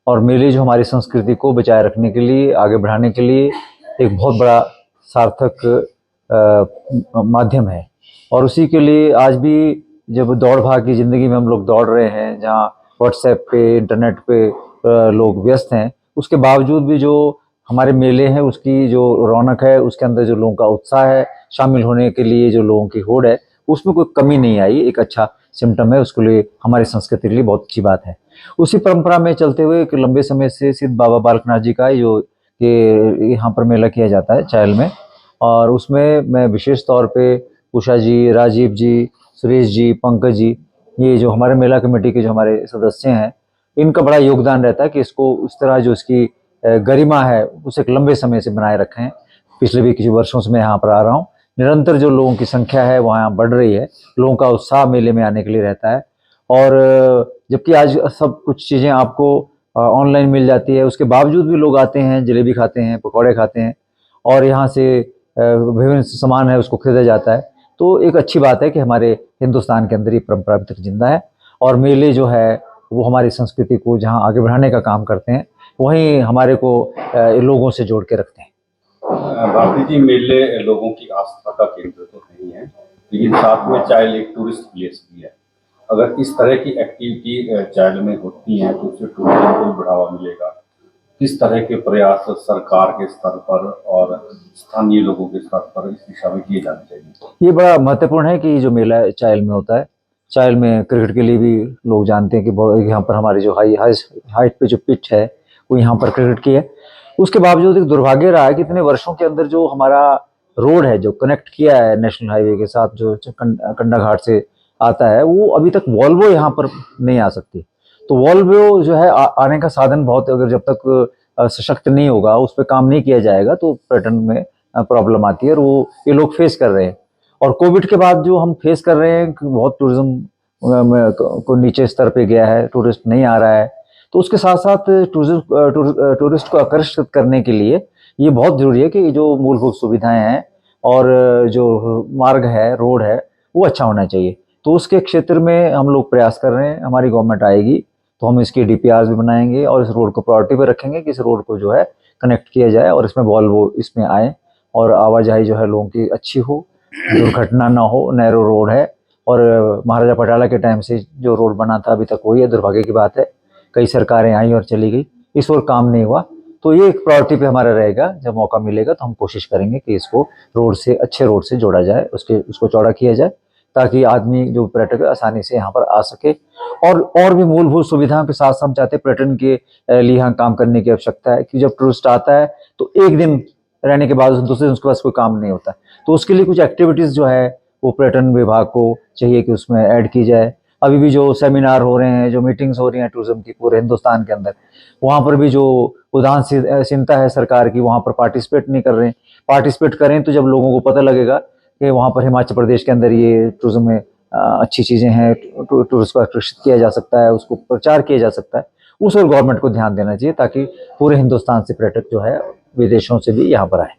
और मेले जो हमारी संस्कृति को बचाए रखने के लिए, आगे बढ़ाने के लिए एक बहुत बड़ा सार्थक माध्यम है। और उसी के लिए आज भी जब दौड़ भाग की ज़िंदगी में हम लोग दौड़ रहे हैं, जहाँ व्हाट्सएप पे, इंटरनेट पे लोग व्यस्त हैं, उसके बावजूद भी जो हमारे मेले हैं उसकी जो रौनक है, उसके अंदर जो लोगों का उत्साह है, शामिल होने के लिए जो लोगों की होड़ है, उसमें कोई कमी नहीं आई। एक अच्छा सिम्टम है, उसके लिए हमारी संस्कृति के लिए बहुत अच्छी बात है। उसी परंपरा में चलते हुए एक लंबे समय से सिद्ध बाबा बालकनाथ जी का जो ये यहाँ पर मेला किया जाता है चायल में, और उसमें मैं विशेष तौर पे उषा जी, राजीव जी, सुरेश जी, पंकज जी, ये जो हमारे मेला कमेटी के जो हमारे सदस्य हैं, इनका बड़ा योगदान रहता है कि इसको उस तरह जो इसकी गरिमा है उसे एक लंबे समय से बनाए रखें। पिछले भी कुछ वर्षों से मैं यहाँ पर आ रहा हूँ, निरंतर जो लोगों की संख्या है वहाँ बढ़ रही है, लोगों का उत्साह मेले में आने के लिए रहता है। और जबकि आज सब कुछ चीज़ें आपको ऑनलाइन मिल जाती है, उसके बावजूद भी लोग आते हैं, जलेबी खाते हैं, पकौड़े खाते हैं, और यहाँ से विभिन्न सामान है उसको खरीदा जाता है। तो एक अच्छी बात है कि हमारे हिंदुस्तान के अंदर ये परंपरा अभी तक जिंदा है, और मेले जो है वो हमारी संस्कृति को जहाँ आगे बढ़ाने का काम करते हैं, वहीं हमारे को लोगों से जोड़ के रखते हैं। भारती जी, मेले लोगों की आस्था का केंद्र तो नहीं है, लेकिन साथ में चायल एक टूरिस्ट प्लेस भी है। अगर इस तरह की एक्टिविटी चायल में होती हैं तो उससे टूरिज्म को भी बढ़ावा मिलेगा। किस तरह के प्रयास सरकार के स्तर पर और स्थानीय लोगों के स्तर पर इस दिशा में किए जाने चाहिए? ये बड़ा महत्वपूर्ण है कि जो मेला चायल में होता है, चायल में क्रिकेट के लिए भी लोग जानते हैं कि यहाँ पर हमारी जो हाइट पे जो पिच है वो यहाँ पर क्रिकेट की है। उसके बावजूद एक दुर्भाग्य रहा है कि इतने वर्षों के अंदर जो हमारा रोड है जो कनेक्ट किया है नेशनल हाईवे के साथ, जो कंडा घाट से आता है, वो अभी तक वॉल्वो यहाँ पर नहीं आ सकती। तो वॉल्वो जो है आने का साधन बहुत, अगर जब तक सशक्त नहीं होगा, उस पर काम नहीं किया जाएगा, तो पर्यटन में प्रॉब्लम आती है, और वो ये लोग फेस कर रहे हैं। और कोविड के बाद जो हम फेस कर रहे हैं कि बहुत टूरिज्म को नीचे स्तर पे गया है, टूरिस्ट नहीं आ रहा है, तो उसके साथ साथ टूरिस्ट को आकर्षित करने के लिए ये बहुत जरूरी है कि जो मूलभूत सुविधाएं हैं और जो मार्ग है, रोड है, वो अच्छा होना चाहिए। तो उसके क्षेत्र में हम लोग प्रयास कर रहे हैं। हमारी गवर्नमेंट आएगी तो हम इसकी डीपीआर भी बनाएंगे और इस रोड को प्रायोरिटी पे रखेंगे कि इस रोड को जो है कनेक्ट किया जाए और इसमें वॉल्वो इसमें आए और आवाजाही जो है लोगों की अच्छी हो, दुर्घटना ना हो। नैरो रोड है, और महाराजा पटाला के टाइम से जो रोड बना था अभी तक वही है। दुर्भाग्य की बात है, कई सरकारें आई और चली गई, इस ओर काम नहीं हुआ। तो ये एक प्रायोरिटी पे हमारा रहेगा। जब मौका मिलेगा तो हम कोशिश करेंगे कि इसको रोड से, अच्छे रोड से जोड़ा जाए, उसको चौड़ा किया जाए, ताकि आदमी जो पर्यटक आसानी से यहाँ पर आ सके। और भी मूलभूत सुविधाओं के साथ हम चाहते हैं पर्यटन के लिए यहाँ काम करने की आवश्यकता है कि जब टूरिस्ट आता है तो एक दिन रहने के बाद दूसरे दिन उसके पास कोई काम नहीं होता। तो उसके लिए कुछ एक्टिविटीज़ जो है वो पर्यटन विभाग को चाहिए कि उसमें ऐड की जाए। अभी भी जो सेमिनार हो रहे हैं, जो मीटिंग्स हो रही हैं टूरिज्म की पूरे हिंदुस्तान के अंदर, वहाँ पर भी जो उदासीनता है सरकार की, वहाँ पर पार्टिसिपेट नहीं कर रहे हैं। पार्टिसिपेट करें तो जब लोगों को पता लगेगा कि वहाँ पर हिमाचल प्रदेश के अंदर ये टूरिज्म में अच्छी चीज़ें हैं, टूरिस्ट को आकर्षित किया जा सकता है, उसको प्रचार किया जा सकता है, उस और गवर्नमेंट को ध्यान देना चाहिए ताकि पूरे हिंदुस्तान से पर्यटक जो है विदेशों से भी यहाँ पर आए।